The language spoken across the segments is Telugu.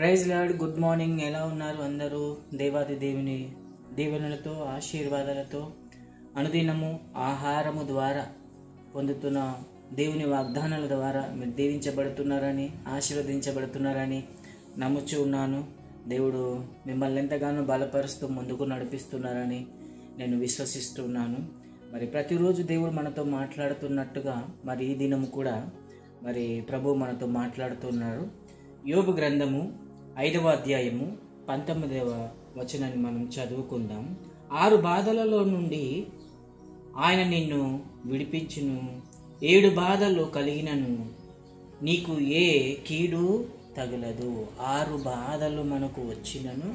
Praise lord. Good morning. ఎలా ఉన్నారు అందరూ? దేవాది దేవుని దీవెనలతో ఆశీర్వాదాలతో అనుదినము ఆహారము ద్వారా పొందుతున్న దేవుని వాగ్దానాల ద్వారా మీరు దీవించబడుతున్నారని ఆశీర్వదించబడుతున్నారని నమ్ముచూ ఉన్నాను. దేవుడు మిమ్మల్ని ఎంతగానో బలపరుస్తూ ముందుకు నడిపిస్తున్నారని నేను విశ్వసిస్తున్నాను. మరి ప్రతిరోజు దేవుడు మనతో మాట్లాడుతున్నట్టుగా మరి ఈ దినము కూడా మరి ప్రభు మనతో మాట్లాడుతున్నారు. యోబు గ్రంథము 5వ అధ్యాయము 19వ వచనాన్ని మనం చదువుకుందాం. 6 బాధలలో నుండి ఆయన నిన్ను విడిపించును, 7 బాధలు కలిగినను నీకు ఏ కీడు తగలదు. 6 బాధలు మనకు వచ్చినను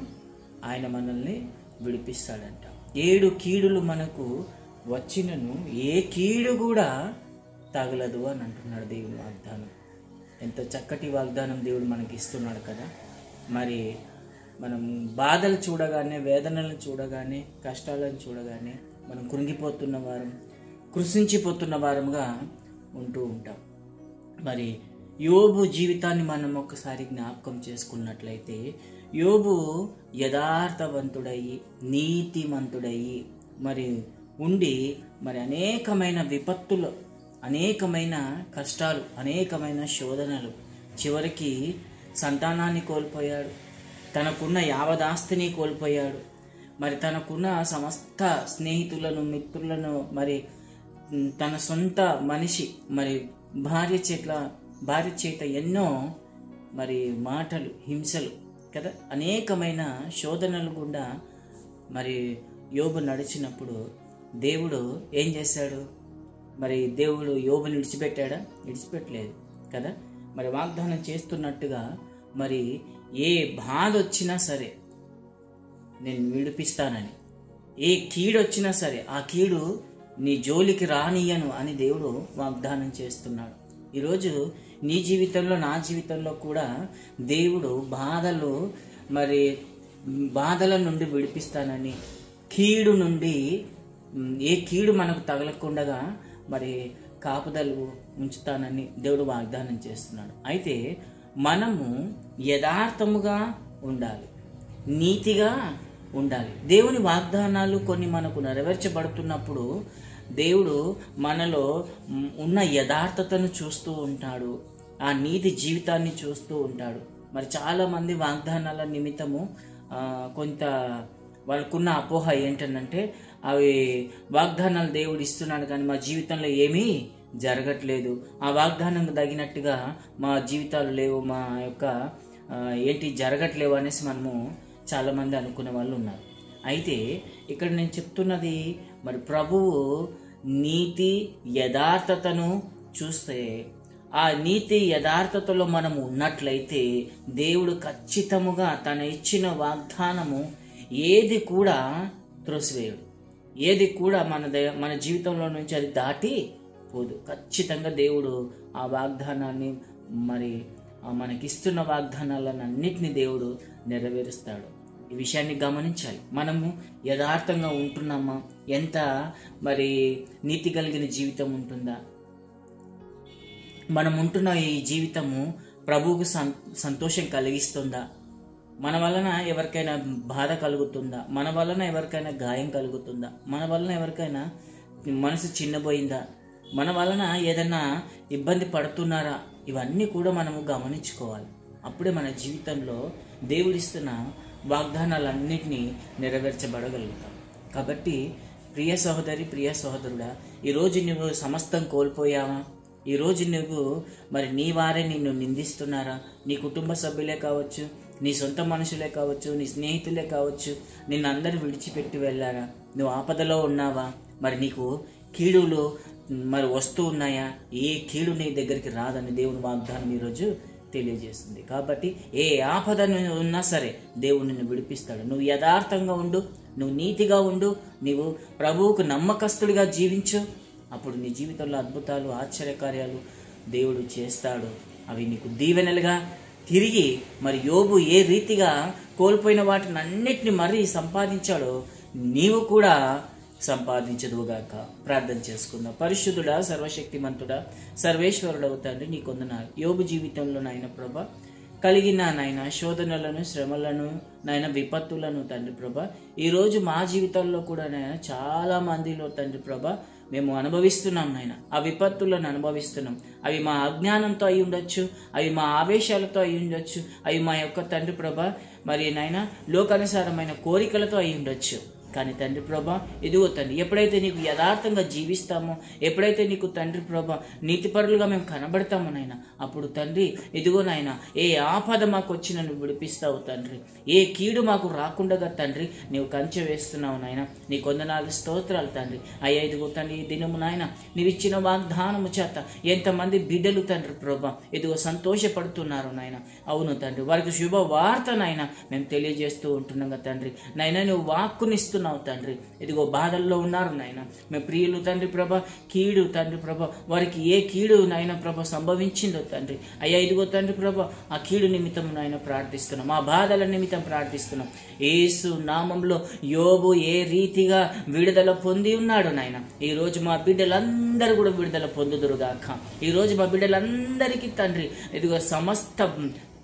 ఆయన మనల్ని విడిపిస్తాడంట. 7 కీడులు మనకు వచ్చినను ఏ కీడు కూడా తగలదు అని అంటున్నాడు దేవుని వాగ్దానం. ఎంత చక్కటి వాగ్దానం దేవుడు మనకి ఇస్తున్నాడు కదా. మరి మనం బాధలు చూడగానే, వేదనలను చూడగానే, కష్టాలను చూడగానే మనం కృంగిపోతున్న వారం, కృషించిపోతున్న వారంగా ఉంటూ ఉంటాం. మరి యోబు జీవితాన్ని మనం ఒకసారి జ్ఞాపకం చేసుకున్నట్లయితే, యోబు యథార్థవంతుడయ్యి నీతిమంతుడయ్యి మరి ఉండి మరి అనేకమైన విపత్తులు, అనేకమైన కష్టాలు, అనేకమైన శోధనలు, చివరికి సంతానాన్ని కోల్పోయాడు, తనకున్న యావదాస్తిని కోల్పోయాడు, మరి తనకున్న సమస్త స్నేహితులను, మిత్రులను, మరి తన సొంత మనిషి మరి భార్య చేత ఎన్నో మరి మాటలు, హింసలు కదా, అనేకమైన శోధనలు గుండా మరి యోబు నడిచినప్పుడు దేవుడు ఏం చేశాడు? మరి దేవుడు యోబుని విడిచిపెట్టాడా? విడిచిపెట్టలేదు కదా. మరి వాగ్దానం చేస్తున్నట్టుగా మరి ఏ బాధ వచ్చినా సరే నేను విడిపిస్తానని, ఏ కీడు వచ్చినా సరే ఆ కీడు నీ జోలికి రానియను అని దేవుడు వాగ్దానం చేస్తున్నాడు. ఈరోజు నీ జీవితంలో, నా జీవితంలో కూడా దేవుడు బాధల నుండి విడిపిస్తానని, కీడు నుండి ఏ కీడు మనకు తగలకుండా మరి కాపుదలు ఉంచుతానని దేవుడు వాగ్దానం చేస్తున్నాడు. అయితే మనము యథార్థముగా ఉండాలి, నీతిగా ఉండాలి. దేవుని వాగ్దానాలు కొన్ని మనకు నెరవేర్చబడుతున్నప్పుడు దేవుడు మనలో ఉన్న యథార్థతను చూస్తూ ఉంటాడు, ఆ నీతి జీవితాన్ని చూస్తూ ఉంటాడు. మరి చాలామంది వాగ్దానాల నిమిత్తము కొంత వాళ్ళకున్న అపోహ ఏంటంటే, అవి వాగ్దానాలు దేవుడు ఇస్తున్నాడు కానీ మా జీవితంలో ఏమీ జరగట్లేదు, ఆ వాగ్దానం తగినట్టుగా మా జీవితాలు లేవు, మా యొక్క జరగట్లేవు అనేసి మనము చాలామంది అనుకునే వాళ్ళు ఉన్నారు. అయితే ఇక్కడ నేను చెప్తున్నది, మరి ప్రభువు నీతి యథార్థతను చూస్తే, ఆ నీతి యథార్థతలో మనము ఉన్నట్లయితే దేవుడు ఖచ్చితముగా తన ఇచ్చిన వాగ్దానము ఏది కూడా త్రోసివేయడు, ఏది కూడా మన జీవితంలో నుంచి అది దాటి పోదు. ఖచ్చితంగా దేవుడు ఆ వాగ్దానాన్ని మరి మనకిస్తున్న వాగ్దానాలను అన్నిటినీ దేవుడు నెరవేరుస్తాడు. ఈ విషయాన్ని గమనించాలి. మనము యథార్థంగా ఉంటున్నామా? ఎంత మరి నీతి కలిగిన జీవితం ఉంటుందా? మనం ఉంటున్న ఈ జీవితము ప్రభువుకు సంతోషం కలిగిస్తుందా? మన వలన ఎవరికైనా బాధ కలుగుతుందా? మన వలన ఎవరికైనా గాయం కలుగుతుందా? మన వలన ఎవరికైనా మనసు చిన్నపోయిందా? మన వలన ఏదైనా ఇబ్బంది పడుతున్నారా? ఇవన్నీ కూడా మనము గమనించుకోవాలి. అప్పుడే మన జీవితంలో దేవుడిస్తున్న వాగ్దానాలన్నింటినీ నెరవేర్చబడగలుగుతాం. కాబట్టి ప్రియ సహోదరి, ప్రియ సహోదరుడా, ఈరోజు నువ్వు సమస్తం కోల్పోయావా? ఈరోజు నువ్వు మరి నీ వారే నిన్ను నిందిస్తున్నారా? నీ కుటుంబ సభ్యులే కావచ్చు, నీ సొంత మనుషులే కావచ్చు, నీ స్నేహితులే కావచ్చు, నిన్ను అందరూ విడిచిపెట్టి వెళ్ళారా? నువ్వు ఆపదలో ఉన్నావా? మరి నీకు కీడులు మరి వస్తూ ఉన్నాయా? ఏ కీడు నీ దగ్గరికి రాదని దేవుని వాగ్దానం ఈరోజు తెలియజేస్తుంది. కాబట్టి ఏ ఆపద ఉన్నా సరే దేవుడు నిన్ను విడిపిస్తాడు. నువ్వు యథార్థంగా ఉండు, నువ్వు నీతిగా ఉండు, నీవు ప్రభువుకు నమ్మకస్తుడిగా జీవించు. అప్పుడు నీ జీవితంలో అద్భుతాలు, ఆశ్చర్యకార్యాలు దేవుడు చేస్తాడు. అవి నీకు దీవెనలుగా తిరిగి మరి యోబు ఏ రీతిగా కోల్పోయిన వాటిని అన్నిటిని మరీ సంపాదించాడో నీవు కూడా సంపాదించదువుగాక. ప్రార్థన చేసుకుందాం. పరిశుద్ధుడా, సర్వశక్తిమంతుడా, సర్వేశ్వరుడవు తండ్రి, నీ కొందనాలు. యోబు జీవితంలో నాయన ప్రభా కలిగిన నాయన శోధనలను, శ్రమలను, నాయన విపత్తులను తండ్రి ప్రభా, ఈరోజు మా జీవితాల్లో కూడా నాయన చాలా మందిలో తండ్రి ప్రభా మేము అనుభవిస్తున్నాం నాయన. ఆ విపత్తులను అనుభవిస్తున్నాం. అవి మా అజ్ఞానంతో అయి ఉండొచ్చు, అవి మా ఆవేశాలతో అయి ఉండొచ్చు, అవి మా యొక్క తండ్రి ప్రభా మరి నాయన లోకానుసారమైన కోరికలతో అయి ఉండొచ్చు. కానీ తండ్రి ప్రభా ఇదిగో తండ్రి, ఎప్పుడైతే నీకు యథార్థంగా జీవిస్తామో, ఎప్పుడైతే నీకు తండ్రి ప్రభా నీతిపరులుగా మేము కనబడతామో నాయన, అప్పుడు తండ్రి ఇదిగో నాయన ఏ ఆపద మాకు వచ్చి నన్ను విడిపిస్తావు తండ్రి, ఏ కీడు మాకు రాకుండా తండ్రి నీవు కంచె వేస్తున్నావు నాయన. నీ కొందనాలు స్తోత్రాలు తండ్రి. అయ్యా ఇదిగో తండ్రి ఈ దినము నాయన నీవు ఇచ్చిన వాగ్దానము చేత ఎంతమంది బిడ్డలు తండ్రి ప్రభా ఇదిగో సంతోషపడుతున్నారు నాయన. అవును తండ్రి, వారికి శుభవార్త నాయన మేము తెలియజేస్తూ ఉంటున్నాం తండ్రి. నాయన నువ్వు వాక్కునిస్తూ తండ్రి. ఇదిగో బాధల్లో ఉన్నారు నాయన మేము ప్రియులు తండ్రి ప్రభ, కీడు తండ్రి ప్రభ, వారికి ఏ కీడు నాయన ప్రభ సంభవించిందో తండ్రి. అయ్యా ఇదిగో తండ్రి ప్రభ ఆ కీడు నిమిత్తం నాయన ప్రార్థిస్తున్నాం, ఆ బాధల నిమిత్తం ప్రార్థిస్తున్నాం. యేసు నామంలో యోబు ఏ రీతిగా విడుదల పొంది ఉన్నాడు నాయన, ఈరోజు మా బిడ్డలందరూ కూడా విడుదల పొందుదురుగాక. ఈరోజు మా బిడ్డలందరికీ తండ్రి ఇదిగో సమస్త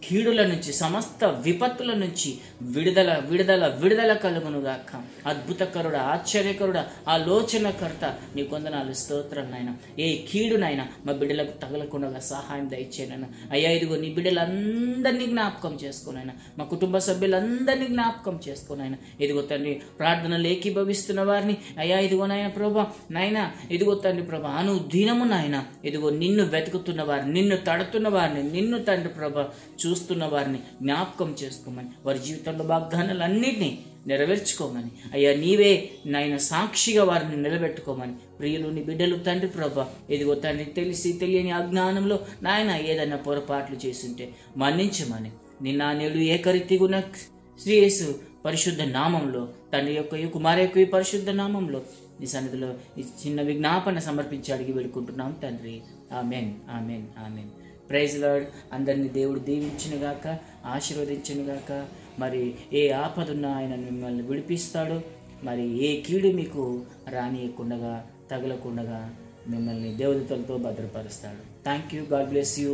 కీడుల నుంచి, సమస్త విపత్తుల నుంచి విడుదల విడుదల విడుదల కలుగునుగాక. అద్భుతకరుడ, ఆశ్చర్యకరుడ, ఆలోచనకర్త నీ కొందనాలు స్తోత్రం నాయన. ఏ కీడు నాయన మా బిడ్డలకు తగలకుండా సహాయం దయచేయనైనా. అయ్యా ఇదిగో నీ బిడ్డలందరినీ జ్ఞాపకం చేసుకోనైనా, మా కుటుంబ సభ్యులందరినీ జ్ఞాపకం చేసుకోనైనా. ఇదిగో తండ్రి ప్రార్థనలు ఏకీభవిస్తున్న వారిని అయ్యా ఇదిగో నాయన ప్రభా నాయన ఇదిగో తండ్రి ప్రభా అనుదినము నాయన ఇదిగో నిన్ను వెతుకుతున్న వారిని, నిన్ను తడుతున్న వారిని, నిన్ను తండ్రి ప్రభా చూస్తున్న వారిని జ్ఞాపకం చేసుకోమని, వారి జీవితంలో వాగ్దానాలన్నింటినీ నెరవేర్చుకోమని, అయ్యా నీవే నాయన సాక్షిగా వారిని నిలబెట్టుకోమని. ప్రియులు నీ బిడ్డలు తండ్రి ప్రభా ఇదిగో తండ్రి తెలిసి తెలియని అజ్ఞానంలో నాయన ఏదైనా పొరపాట్లు చేస్తుంటే మన్నించమని, నిన్న నేడు ఏకరీతిగున్న శ్రీ యేసు పరిశుద్ధ నామంలో తండ్రి యొక్క కుమారు యొక్క పరిశుద్ధ నామంలో నీ సన్నిధిలో ఈ చిన్న విజ్ఞాపన సమర్పించి అడిగి వేడుకుంటున్నాం తండ్రి. Amen, amen, amen. Praise Lord. అందరినీ దేవుడు దీవించునుగాక, ఆశీర్వదించునుగాక. మరి ఏ ఆపదున్నా ఆయన మిమ్మల్ని విడిపిస్తాడు. మరి ఏ కీడు మీకు రానియకుండగా, తగలకుండగా మిమ్మల్ని దేవదూతలతో భద్రపరుస్తాడు. Thank you. God bless you.